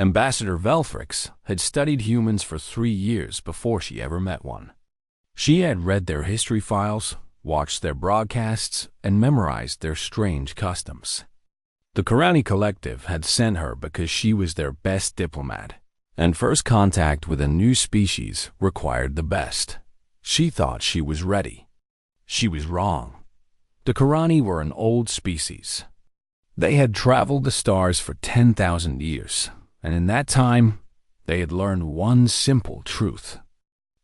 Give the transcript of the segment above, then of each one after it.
Ambassador Velfrix had studied humans for 3 years before she ever met one. She had read their history files, watched their broadcasts, and memorized their strange customs. The Karani Collective had sent her because she was their best diplomat, and first contact with a new species required the best. She thought she was ready. She was wrong. The Karani were an old species. They had traveled the stars for 10,000 years, and in that time, they had learned one simple truth.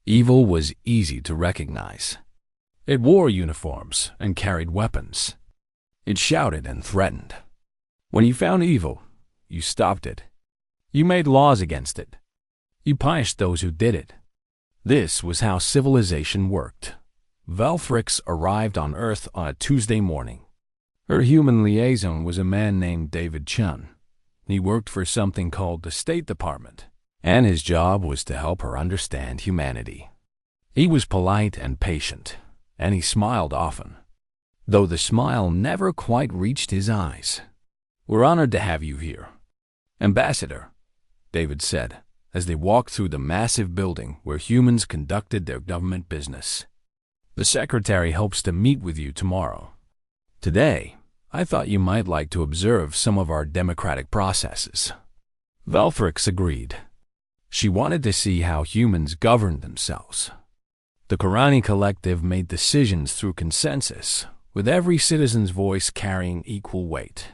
Evil was easy to recognize. It wore uniforms and carried weapons. It shouted and threatened. When you found evil, you stopped it. You made laws against it. You punished those who did it. This was how civilization worked. Velfrix arrived on Earth on a Tuesday morning. Her human liaison was a man named David Chun. He worked for something called the State Department, and his job was to help her understand humanity. He was polite and patient, and he smiled often, though the smile never quite reached his eyes. "We're honored to have you here, Ambassador," David said, as they walked through the massive building where humans conducted their government business. "The Secretary hopes to meet with you tomorrow. Today, I thought you might like to observe some of our democratic processes." Velfrix agreed. She wanted to see how humans governed themselves. The Karani Collective made decisions through consensus, with every citizen's voice carrying equal weight.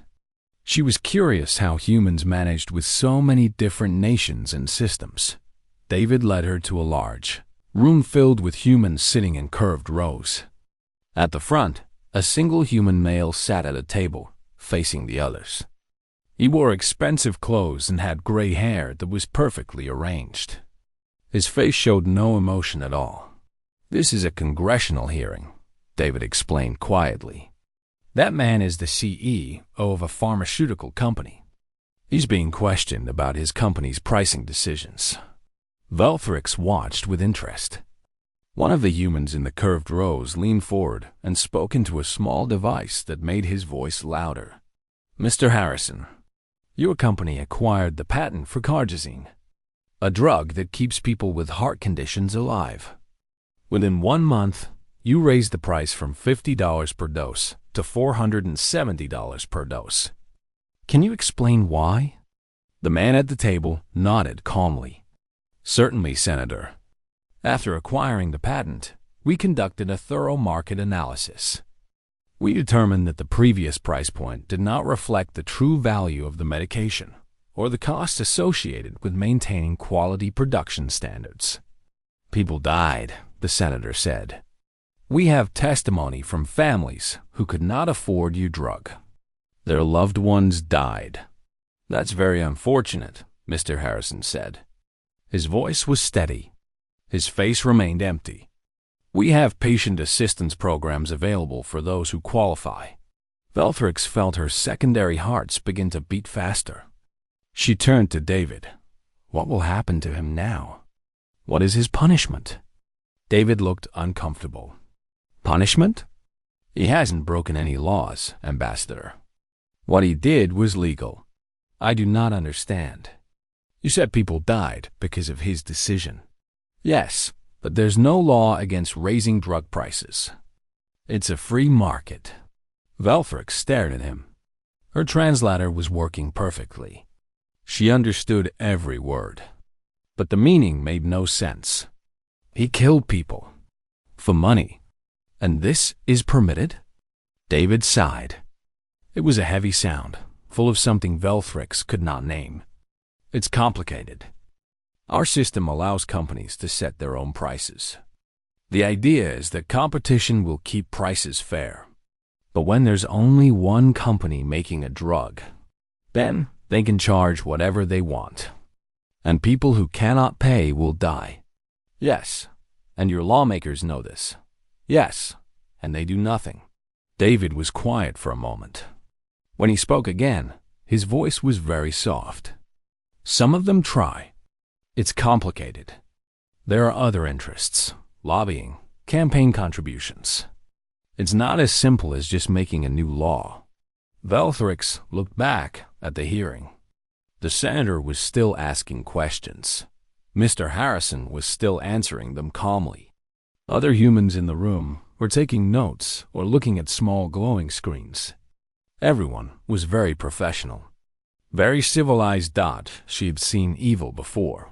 She was curious how humans managed with so many different nations and systems. David led her to a large room filled with humans sitting in curved rows. At the front, a single human male sat at a table, facing the others. He wore expensive clothes and had gray hair that was perfectly arranged. His face showed no emotion at all. "This is a congressional hearing," David explained quietly. "That man is the CEO of a pharmaceutical company. He's being questioned about his company's pricing decisions." Velfrix watched with interest. One of the humans in the curved rows leaned forward and spoke into a small device that made his voice louder. "Mr. Harrison, your company acquired the patent for cargazine, a drug that keeps people with heart conditions alive. Within 1 month, you raised the price from $50 per dose to $470 per dose. Can you explain why?" The man at the table nodded calmly. "Certainly, Senator. After acquiring the patent, we conducted a thorough market analysis. We determined that the previous price point did not reflect the true value of the medication or the costs associated with maintaining quality production standards. People died," the senator said. "We have testimony from families who could not afford your drug. Their loved ones died." "That's very unfortunate," Mr. Harrison said. His voice was steady. His face remained empty. "We have patient assistance programs available for those who qualify." Velfrix felt her secondary hearts begin to beat faster. She turned to David. What will happen to him now? What is his punishment? David looked uncomfortable. "Punishment? He hasn't broken any laws, Ambassador. What he did was legal." "I do not understand. You said people died because of his decision." "Yes, but there's no law against raising drug prices. It's a free market." Velfrix stared at him. Her translator was working perfectly. She understood every word, but the meaning made no sense. He killed people for money, and this is permitted? David sighed. It was a heavy sound, full of something Velfrix could not name. "It's complicated. Our system allows companies to set their own prices. The idea is that competition will keep prices fair. But when there's only one company making a drug, then they can charge whatever they want. And people who cannot pay will die." "Yes, and your lawmakers know this." "Yes, and they do nothing." David was quiet for a moment. When he spoke again, his voice was very soft. "Some of them try. It's complicated. There are other interests, lobbying, campaign contributions. It's not as simple as just making a new law." Velfrix looked back at the hearing. The senator was still asking questions. Mr. Harrison was still answering them calmly. Other humans in the room were taking notes or looking at small glowing screens. Everyone was very professional. Very civilized. She had seen evil before.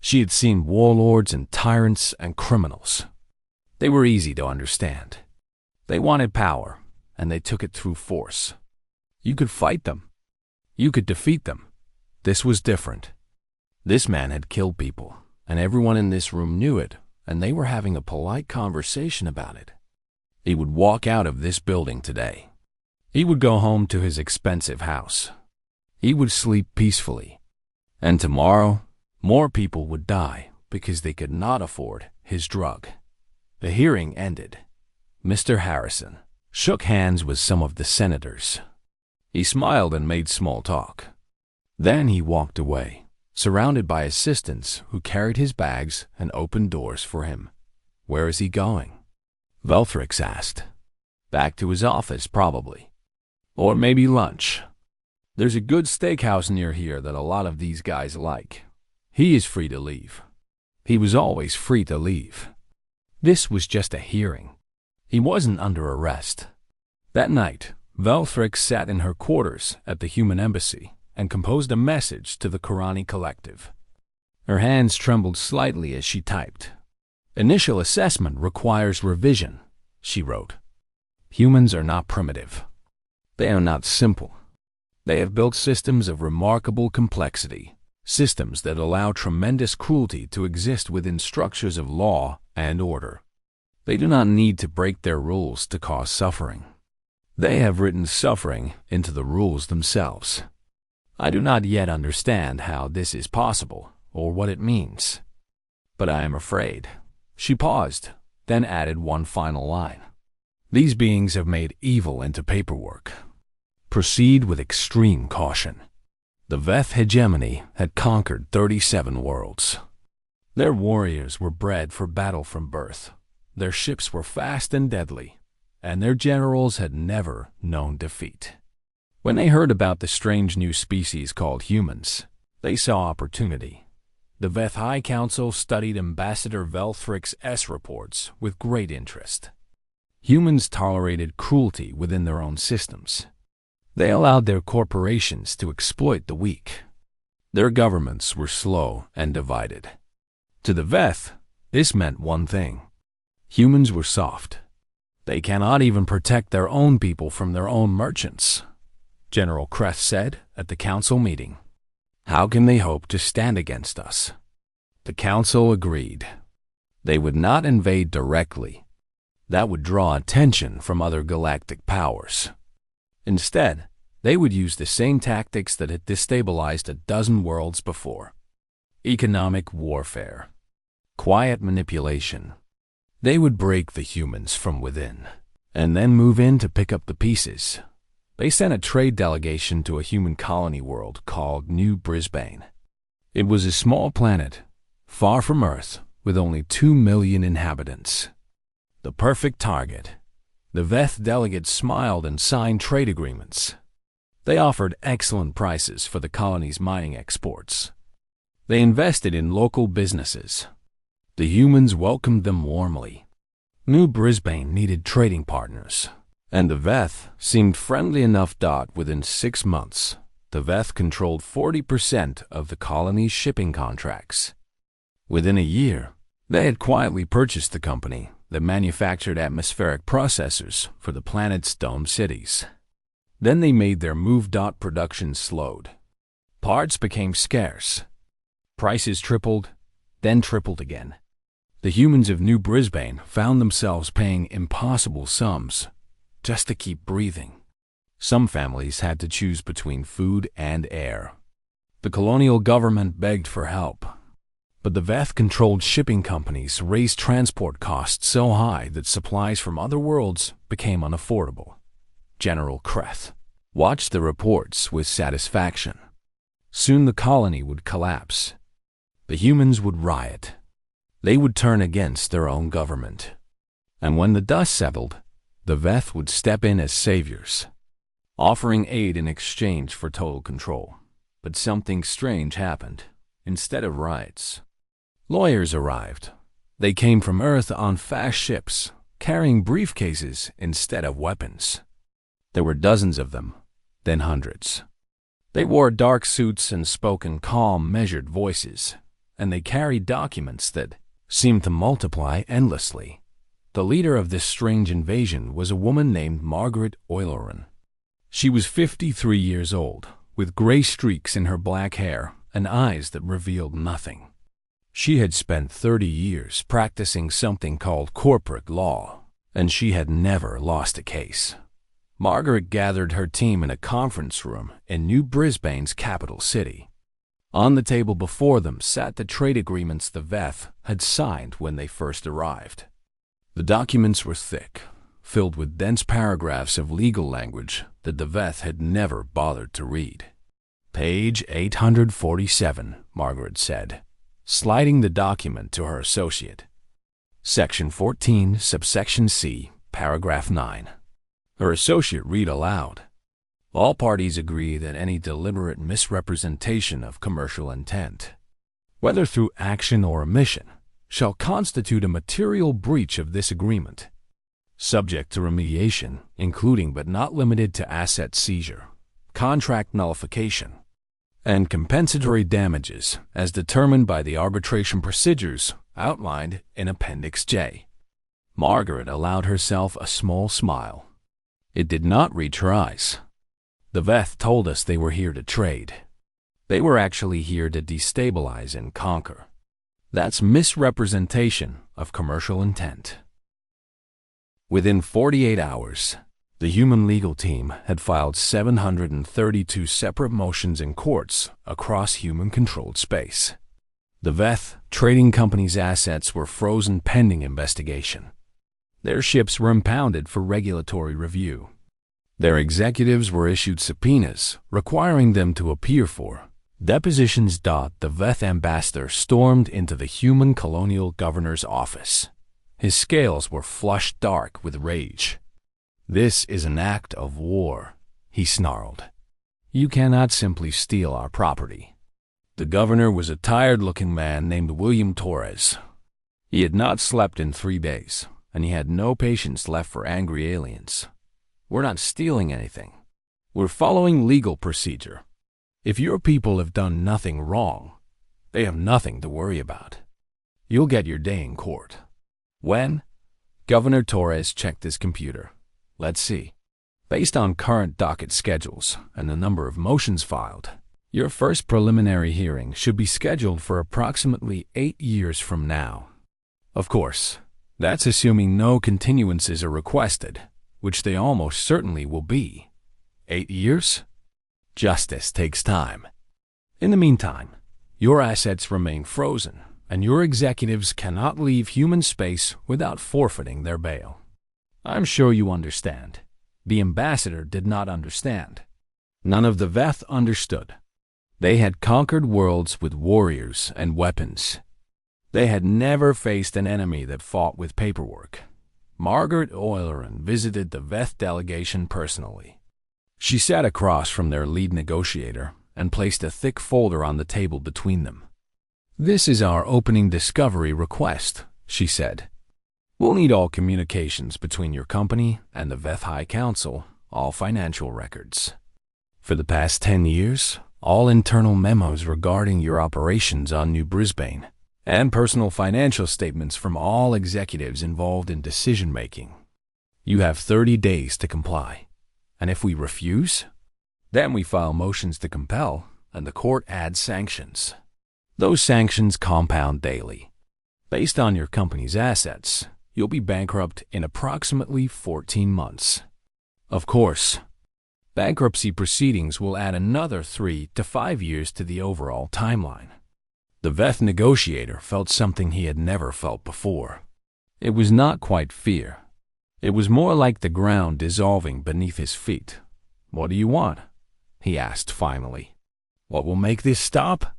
She had seen warlords and tyrants and criminals. They were easy to understand. They wanted power, and they took it through force. You could fight them. You could defeat them. This was different. This man had killed people, and everyone in this room knew it, and they were having a polite conversation about it. He would walk out of this building today. He would go home to his expensive house. He would sleep peacefully. And tomorrow, more people would die because they could not afford his drug. The hearing ended. Mr. Harrison shook hands with some of the senators. He smiled and made small talk. Then he walked away, surrounded by assistants who carried his bags and opened doors for him. Where is he going? Velthrix asked. Back to his office, probably. Or maybe lunch. There's a good steakhouse near here that a lot of these guys like. He is free to leave. He was always free to leave. This was just a hearing. He wasn't under arrest. That night, Velthrix sat in her quarters at the human embassy and composed a message to the Karani Collective. Her hands trembled slightly as she typed. Initial assessment requires revision, she wrote. Humans are not primitive. They are not simple. They have built systems of remarkable complexity, systems that allow tremendous cruelty to exist within structures of law and order. They do not need to break their rules to cause suffering. They have written suffering into the rules themselves. I do not yet understand how this is possible or what it means. But I am afraid. She paused, then added one final line. These beings have made evil into paperwork. Proceed with extreme caution. The Veth hegemony had conquered 37 worlds. Their warriors were bred for battle from birth. Their ships were fast and deadly, and their generals had never known defeat. When they heard about the strange new species called humans, they saw opportunity. The Veth High Council studied Ambassador Velthrix's reports with great interest. Humans tolerated cruelty within their own systems. They allowed their corporations to exploit the weak. Their governments were slow and divided. To the Veth, this meant one thing. Humans were soft. They cannot even protect their own people from their own merchants, General Kreth said at the council meeting. How can they hope to stand against us? The council agreed. They would not invade directly. That would draw attention from other galactic powers. Instead, they would use the same tactics that had destabilized a dozen worlds before. Economic warfare. Quiet manipulation. They would break the humans from within, and then move in to pick up the pieces. They sent a trade delegation to a human colony world called New Brisbane. It was a small planet, far from Earth, with only 2 million inhabitants. The perfect target. The Veth delegates smiled and signed trade agreements. They offered excellent prices for the colony's mining exports. They invested in local businesses. The humans welcomed them warmly. New Brisbane needed trading partners, and the Veth seemed friendly enough. Within 6 months, the Veth controlled 40% of the colony's shipping contracts. Within a year, they had quietly purchased the company that manufactured atmospheric processors for the planet's dome cities. Then they made their move. Production slowed. Parts became scarce. Prices tripled, then tripled again. The humans of New Brisbane found themselves paying impossible sums just to keep breathing. Some families had to choose between food and air. The colonial government begged for help, but the Veth-controlled shipping companies raised transport costs so high that supplies from other worlds became unaffordable. General Kreth watched the reports with satisfaction. Soon the colony would collapse. The humans would riot. They would turn against their own government. And when the dust settled, the Veth would step in as saviors, offering aid in exchange for total control. But something strange happened. Instead of riots, lawyers arrived. They came from Earth on fast ships, carrying briefcases instead of weapons. There were dozens of them, then hundreds. They wore dark suits and spoke in calm, measured voices, and they carried documents that seemed to multiply endlessly. The leader of this strange invasion was a woman named Margaret Oileron. She was 53 years old, with gray streaks in her black hair and eyes that revealed nothing. She had spent 30 years practicing something called corporate law, and she had never lost a case. Margaret gathered her team in a conference room in New Brisbane's capital city. On the table before them sat the trade agreements the Veth had signed when they first arrived. The documents were thick, filled with dense paragraphs of legal language that the Veth had never bothered to read. "Page 847, Margaret said, sliding the document to her associate. "Section 14, subsection C, paragraph 9. Her associate read aloud. "All parties agree that any deliberate misrepresentation of commercial intent, whether through action or omission, shall constitute a material breach of this agreement, subject to remediation, including but not limited to asset seizure, contract nullification, and compensatory damages as determined by the arbitration procedures outlined in Appendix J." Margaret allowed herself a small smile. It did not reach her eyes. "The Veth told us they were here to trade. They were actually here to destabilize and conquer. That's misrepresentation of commercial intent." Within 48 hours, the human legal team had filed 732 separate motions in courts across human-controlled space. The Veth trading company's assets were frozen pending investigation. Their ships were impounded for regulatory review. Their executives were issued subpoenas requiring them to appear for depositions. The Veth ambassador stormed into the human colonial governor's office. His scales were flushed dark with rage. "This is an act of war," he snarled. "You cannot simply steal our property." The governor was a tired-looking man named William Torres. He had not slept in 3 days, and he had no patience left for angry aliens. "We're not stealing anything. We're following legal procedure. If your people have done nothing wrong, they have nothing to worry about. You'll get your day in court." "When?" Governor Torres checked his computer. "Let's see. Based on current docket schedules and the number of motions filed, your first preliminary hearing should be scheduled for approximately 8 years from now. Of course, that's assuming no continuances are requested, which they almost certainly will be. 8 years? Justice takes time. In the meantime, your assets remain frozen, and your executives cannot leave human space without forfeiting their bail." I'm sure you understand. The ambassador did not understand. None of the Veth understood. They had conquered worlds with warriors and weapons. They had never faced an enemy that fought with paperwork. Margaret Oileron visited the Veth delegation personally. She sat across from their lead negotiator and placed a thick folder on the table between them. "This is our opening discovery request," she said. "We'll need all communications between your company and the Veth High Council, all financial records. For the past 10 years, all internal memos regarding your operations on New Brisbane, and personal financial statements from all executives involved in decision-making. You have 30 days to comply, and if we refuse, then we file motions to compel, and the court adds sanctions. Those sanctions compound daily. Based on your company's assets, you'll be bankrupt in approximately 14 months. Of course, bankruptcy proceedings will add another 3 to 5 years to the overall timeline." The Veth negotiator felt something he had never felt before. It was not quite fear. It was more like the ground dissolving beneath his feet. "What do you want?" he asked finally. "What will make this stop?"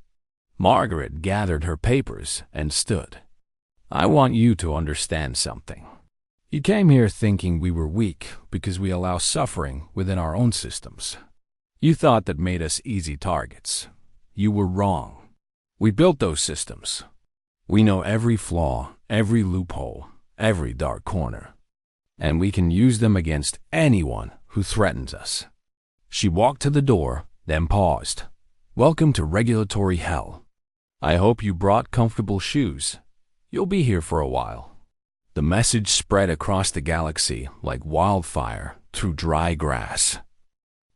Margaret gathered her papers and stood. "I want you to understand something. You came here thinking we were weak because we allow suffering within our own systems. You thought that made us easy targets, You were wrong. We built those systems. We know every flaw, every loophole, every dark corner. And we can use them against anyone who threatens us. She walked to the door, then paused. Welcome to regulatory hell. I hope you brought comfortable shoes. You'll be here for a while. The message spread across the galaxy like wildfire through dry grass.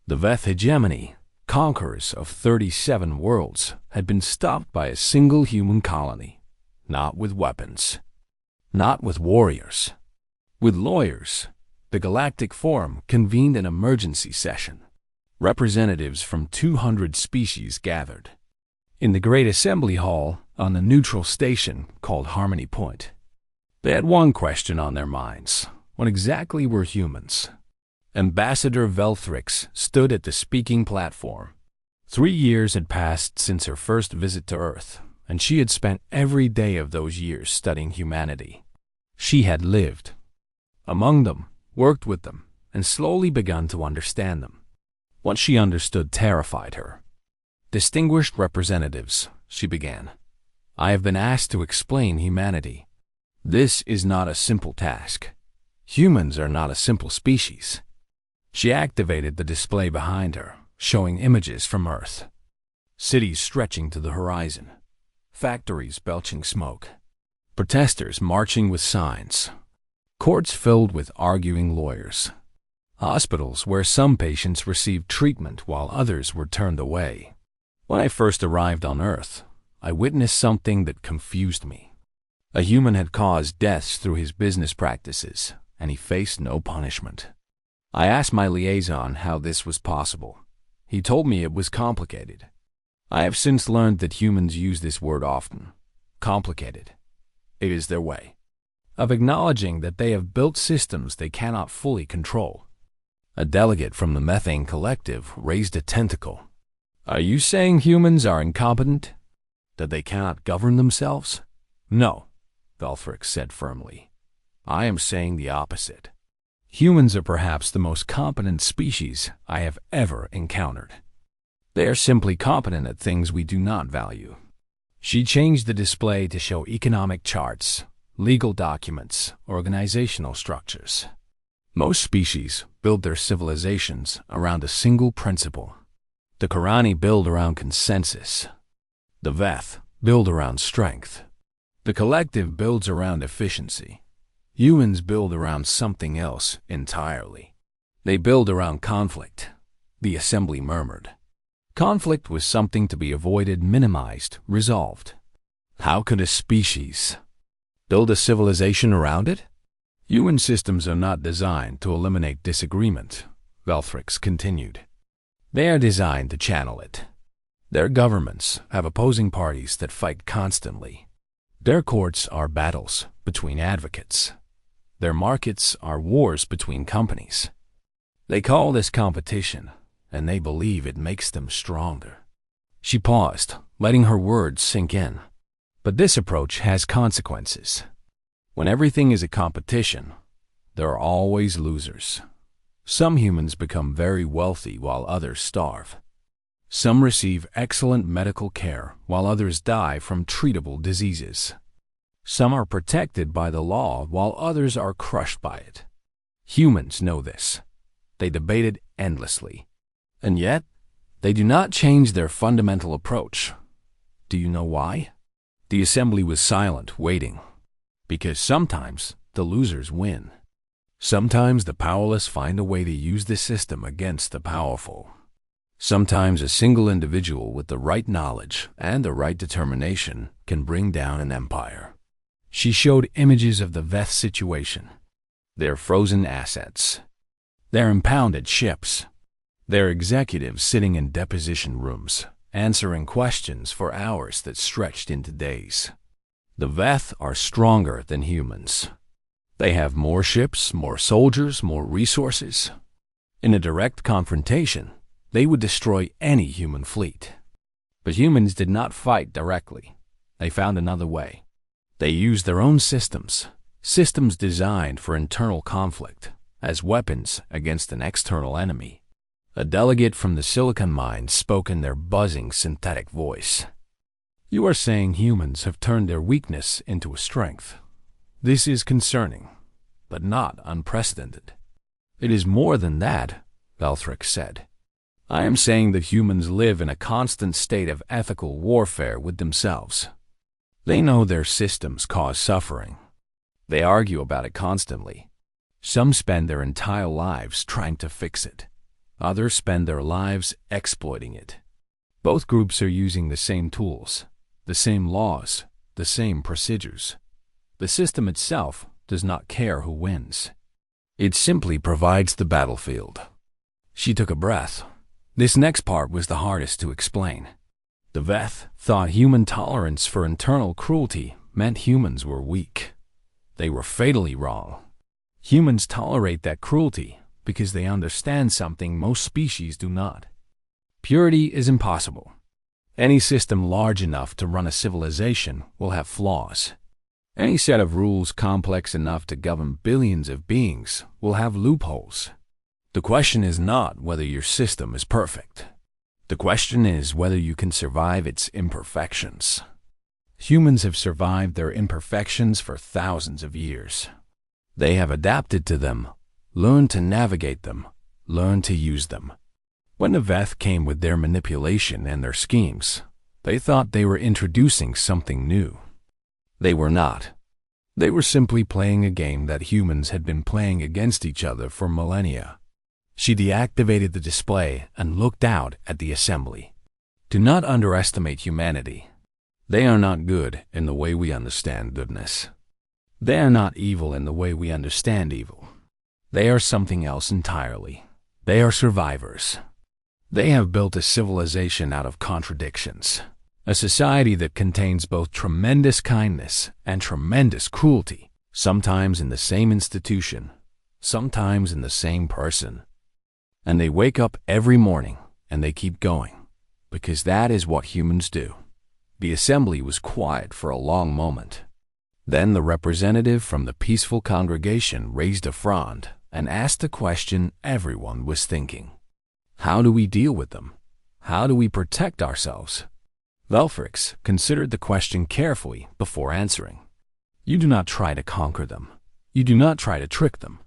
The Veth hegemony, conquerors of 37 worlds, had been stopped by a single human colony. Not with weapons. Not with warriors. With lawyers. The Galactic Forum convened an emergency session. Representatives from 200 species gathered. In the Great Assembly Hall on the neutral station called Harmony Point. They had one question on their minds. What exactly were humans? Ambassador Velthrix stood at the speaking platform. 3 years had passed since her first visit to Earth, and she had spent every day of those years studying humanity. She had lived among them, worked with them, and slowly begun to understand them. What she understood terrified her. Distinguished representatives, she began, I have been asked to explain humanity. This is not a simple task. Humans are not a simple species. She activated the display behind her, showing images from Earth. Cities stretching to the horizon. Factories belching smoke. Protesters marching with signs. Courts filled with arguing lawyers. Hospitals where some patients received treatment while others were turned away. When I first arrived on Earth, I witnessed something that confused me. A human had caused deaths through his business practices, and he faced no punishment. I asked my liaison how this was possible. He told me it was complicated. I have since learned that humans use this word often. Complicated. It is their way of acknowledging that they have built systems they cannot fully control. A delegate from the Methane Collective raised a tentacle. Are you saying humans are incompetent? That they cannot govern themselves? No, Velthrix said firmly. I am saying the opposite. Humans are perhaps the most competent species I have ever encountered. They are simply competent at things we do not value. She changed the display to show economic charts, legal documents, organizational structures. Most species build their civilizations around a single principle. The Qurani build around consensus. The Veth build around strength. The collective builds around efficiency. Humans build around something else entirely. They build around conflict. The assembly murmured. Conflict was something to be avoided, minimized, resolved. How could a species build a civilization around it? Human systems are not designed to eliminate disagreement, Velthrix continued. They are designed to channel it. Their governments have opposing parties that fight constantly. Their courts are battles between advocates. Their markets are wars between companies. They call this competition, and they believe it makes them stronger. She paused, letting her words sink in. But this approach has consequences. When everything is a competition, there are always losers. Some humans become very wealthy while others starve. Some receive excellent medical care while others die from treatable diseases. Some are protected by the law while others are crushed by it. Humans know this. They debate it endlessly. And yet, they do not change their fundamental approach. Do you know why? The assembly was silent, waiting. Because sometimes the losers win. Sometimes the powerless find a way to use the system against the powerful. Sometimes a single individual with the right knowledge and the right determination can bring down an empire. She showed images of the Veth situation. Their frozen assets. Their impounded ships. Their executives sitting in deposition rooms, answering questions for hours that stretched into days. The Veth are stronger than humans. They have more ships, more soldiers, more resources. In a direct confrontation, they would destroy any human fleet. But humans did not fight directly. They found another way. They used their own systems, systems designed for internal conflict, as weapons against an external enemy. A delegate from the Silicon Mines spoke in their buzzing synthetic voice. "You are saying humans have turned their weakness into a strength. This is concerning, but not unprecedented." "It is more than that," Velthrix said. "I am saying that humans live in a constant state of ethical warfare with themselves. They know their systems cause suffering. They argue about it constantly. Some spend their entire lives trying to fix it. Others spend their lives exploiting it. Both groups are using the same tools, the same laws, the same procedures. The system itself does not care who wins. It simply provides the battlefield." She took a breath. This next part was the hardest to explain. The Veth thought human tolerance for internal cruelty meant humans were weak. They were fatally wrong. Humans tolerate that cruelty because they understand something most species do not. Purity is impossible. Any system large enough to run a civilization will have flaws. Any set of rules complex enough to govern billions of beings will have loopholes. The question is not whether your system is perfect. The question is whether you can survive its imperfections. Humans have survived their imperfections for thousands of years. They have adapted to them, learned to navigate them, learned to use them. When the Veth came with their manipulation and their schemes, they thought they were introducing something new. They were not. They were simply playing a game that humans had been playing against each other for millennia. She deactivated the display and looked out at the assembly. Do not underestimate humanity. They are not good in the way we understand goodness. They are not evil in the way we understand evil. They are something else entirely. They are survivors. They have built a civilization out of contradictions, a society that contains both tremendous kindness and tremendous cruelty, sometimes in the same institution, sometimes in the same person. And they wake up every morning and they keep going, because that is what humans do. The assembly was quiet for a long moment. Then the representative from the peaceful congregation raised a frond and asked a question everyone was thinking. How do we deal with them? How do we protect ourselves? Velthrix considered the question carefully before answering. You do not try to conquer them. You do not try to trick them.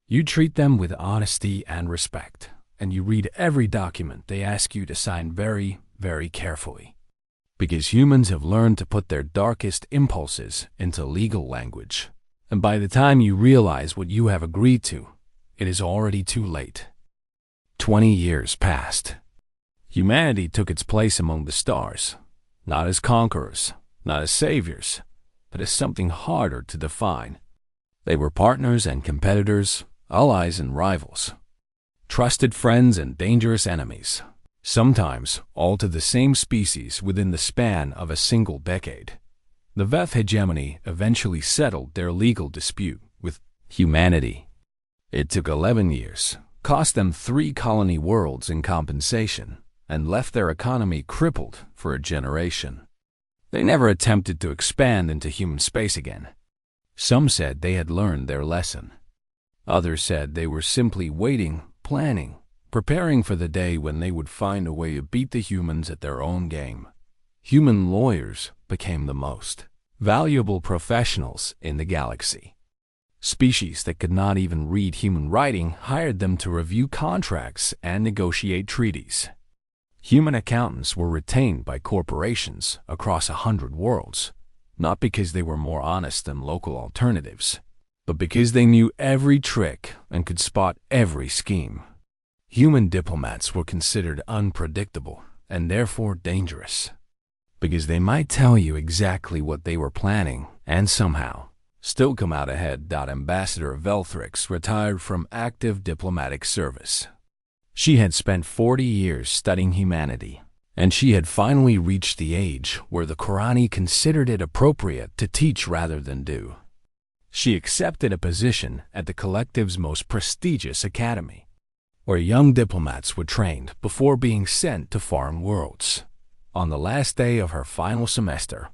You treat them with honesty and respect, and you read every document they ask you to sign very, very carefully. Because humans have learned to put their darkest impulses into legal language, and by the time you realize what you have agreed to, it is already too late. 20 years passed. Humanity took its place among the stars, not as conquerors, not as saviors, but as something harder to define. They were partners and competitors, allies and rivals, trusted friends and dangerous enemies, sometimes all to the same species within the span of a single decade. The Veth hegemony eventually settled their legal dispute with humanity. It took 11 years, cost them 3 colony worlds in compensation, and left their economy crippled for a generation. They never attempted to expand into human space again. Some said they had learned their lesson. Others said they were simply waiting, planning, preparing for the day when they would find a way to beat the humans at their own game. Human lawyers became the most valuable professionals in the galaxy. Species that could not even read human writing hired them to review contracts and negotiate treaties. Human accountants were retained by corporations across 100 worlds, not because they were more honest than local alternatives, but because they knew every trick and could spot every scheme. Human diplomats were considered unpredictable and therefore dangerous, because they might tell you exactly what they were planning and somehow still come out ahead. Ambassador Velthrix retired from active diplomatic service. She had spent 40 years studying humanity, and she had finally reached the age where the Qurani considered it appropriate to teach rather than do. She accepted a position at the collective's most prestigious academy, where young diplomats were trained before being sent to foreign worlds. On the last day of her final semester,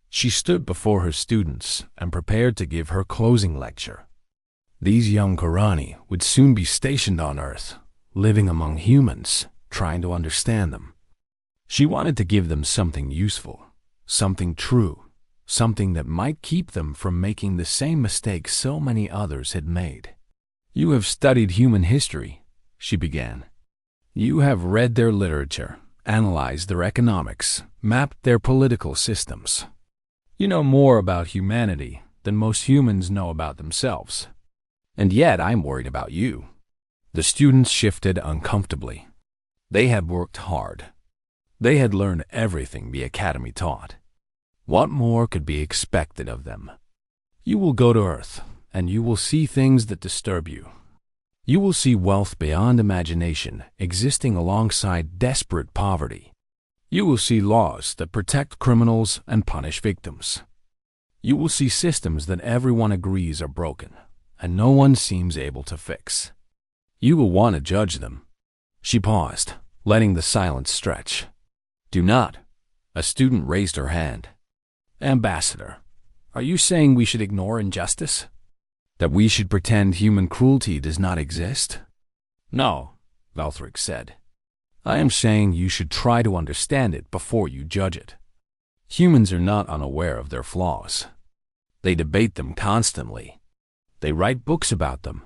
she stood before her students and prepared to give her closing lecture. These young Qurani would soon be stationed on Earth, living among humans, trying to understand them. She wanted to give them something useful, something true, something that might keep them from making the same mistakes so many others had made. "You have studied human history," she began. "You have read their literature, analyzed their economics, mapped their political systems. You know more about humanity than most humans know about themselves. And yet I'm worried about you." The students shifted uncomfortably. They had worked hard. They had learned everything the academy taught. What more could be expected of them? "You will go to Earth, and you will see things that disturb you. You will see wealth beyond imagination existing alongside desperate poverty. You will see laws that protect criminals and punish victims. You will see systems that everyone agrees are broken, and no one seems able to fix. You will want to judge them." She paused, letting the silence stretch. "Do not." A student raised her hand. "Ambassador, are you saying we should ignore injustice? That we should pretend human cruelty does not exist?" "No," Velthrix said. "I am saying you should try to understand it before you judge it. Humans are not unaware of their flaws. They debate them constantly. They write books about them,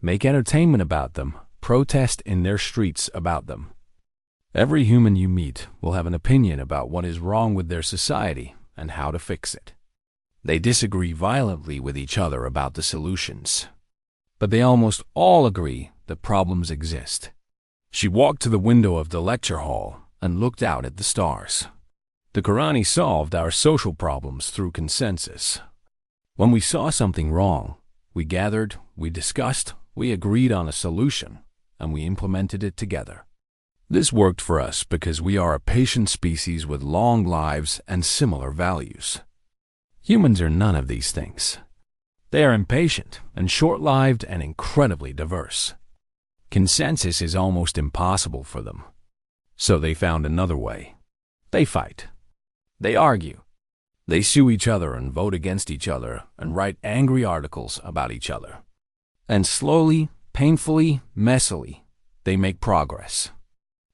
make entertainment about them, protest in their streets about them. Every human you meet will have an opinion about what is wrong with their society and how to fix it. They disagree violently with each other about the solutions, but they almost all agree that problems exist." She walked to the window of the lecture hall and looked out at the stars. "The Qurani solved our social problems through consensus. When we saw something wrong, we gathered, we discussed, we agreed on a solution, and we implemented it together. This worked for us because we are a patient species with long lives and similar values. Humans are none of these things. They are impatient and short-lived and incredibly diverse. Consensus is almost impossible for them. So they found another way. They fight. They argue. They sue each other and vote against each other and write angry articles about each other. And slowly, painfully, messily, they make progress.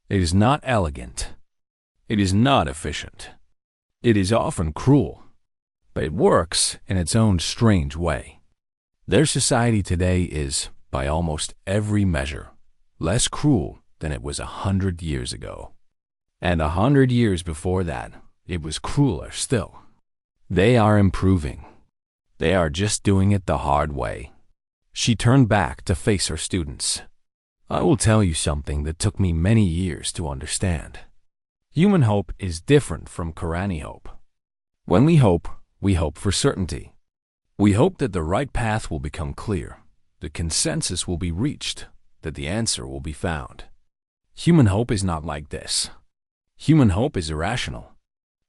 It is not elegant. It is not efficient. It is often cruel. But it works in its own strange way. Their society today is, by almost every measure, less cruel than it was 100 years ago. And 100 years before that, it was crueler still. They are improving. They are just doing it the hard way." She turned back to face her students. "I will tell you something that took me many years to understand. Human hope is different from Qurani hope. When we hope for certainty. We hope that the right path will become clear, that consensus will be reached, that the answer will be found. Human hope is not like this. Human hope is irrational.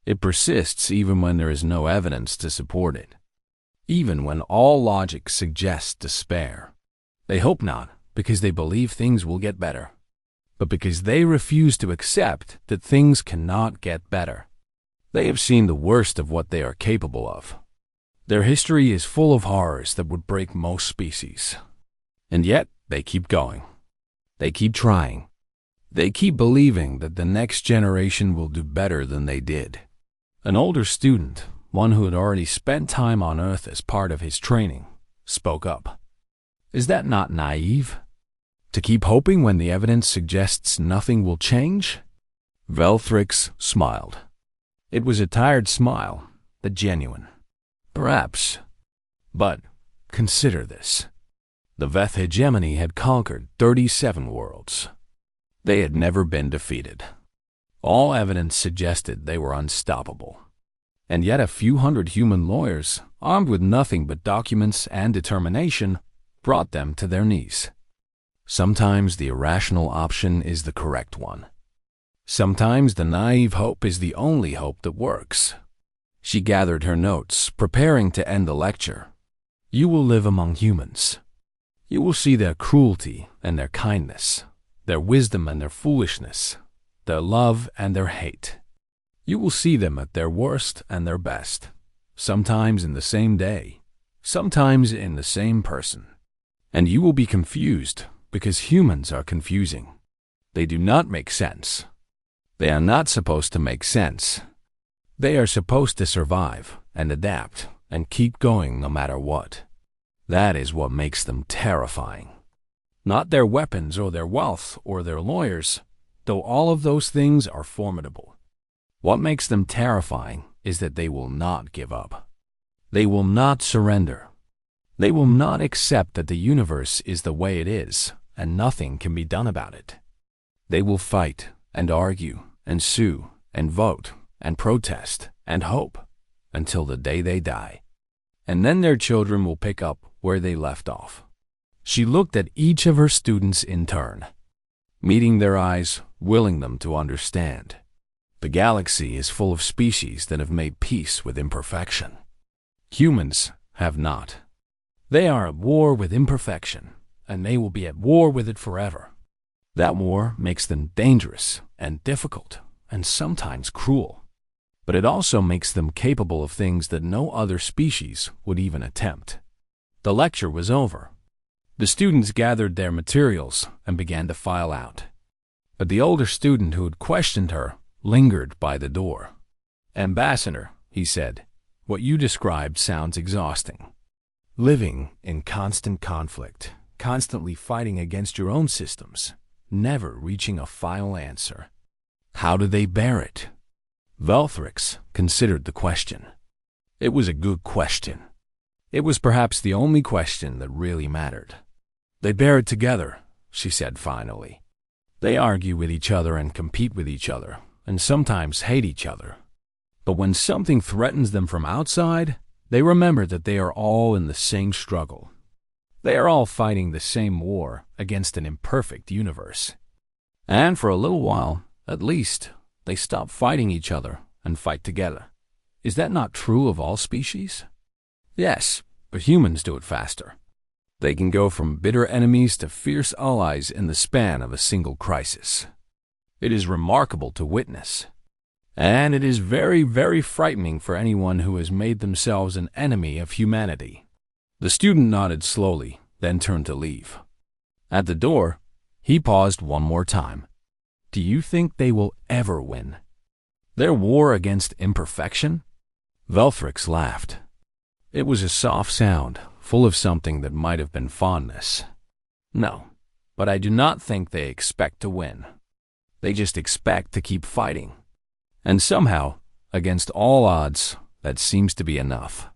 It persists even when there is no evidence to support it, even when all logic suggests despair. They hope not because they believe things will get better, but because they refuse to accept that things cannot get better. They have seen the worst of what they are capable of. Their history is full of horrors that would break most species. And yet, they keep going. They keep trying. They keep believing that the next generation will do better than they did." An older student, one who had already spent time on Earth as part of his training, spoke up. "Is that not naive? To keep hoping when the evidence suggests nothing will change?" Velthrix smiled. It was a tired smile, but genuine. "Perhaps. But consider this. The Veth hegemony had conquered 37 worlds. They had never been defeated. All evidence suggested they were unstoppable. And yet a few hundred human lawyers, armed with nothing but documents and determination, brought them to their knees. Sometimes the irrational option is the correct one. Sometimes the naive hope is the only hope that works." She gathered her notes, preparing to end the lecture. "You will live among humans. You will see their cruelty and their kindness, their wisdom and their foolishness, their love and their hate. You will see them at their worst and their best, sometimes in the same day, sometimes in the same person. And you will be confused because humans are confusing. They do not make sense. They are not supposed to make sense. They are supposed to survive and adapt and keep going no matter what. That is what makes them terrifying. Not their weapons or their wealth or their lawyers, though all of those things are formidable. What makes them terrifying is that they will not give up. They will not surrender. They will not accept that the universe is the way it is and nothing can be done about it. They will fight and argue and sue and vote and protest and hope until the day they die. And then their children will pick up where they left off. She looked at each of her students in turn, meeting their eyes, willing them to understand. The galaxy is full of species that have made peace with imperfection. Humans have not. They are at war with imperfection, and they will be at war with it forever. That war makes them dangerous and difficult and sometimes cruel, but it also makes them capable of things that no other species would even attempt. The lecture was over. The students gathered their materials and began to file out. But the older student who had questioned her lingered by the door. "Ambassador," he said, "what you described sounds exhausting. Living in constant conflict, constantly fighting against your own systems, never reaching a final answer. How do they bear it?" Velthrix considered the question. It was a good question. It was perhaps the only question that really mattered. "They bear it together," she said finally. "They argue with each other and compete with each other, and sometimes hate each other. But when something threatens them from outside, they remember that they are all in the same struggle. They are all fighting the same war against an imperfect universe. And for a little while, at least, they stop fighting each other and fight together. Is that not true of all species?" "Yes, but humans do it faster. They can go from bitter enemies to fierce allies in the span of a single crisis. It is remarkable to witness. And it is very, very frightening for anyone who has made themselves an enemy of humanity." The student nodded slowly, then turned to leave. At the door, he paused one more time. "Do you think they will ever win? Their war against imperfection?" Velthrix laughed. It was a soft sound, full of something that might have been fondness. "No, but I do not think they expect to win. They just expect to keep fighting. And somehow, against all odds, that seems to be enough."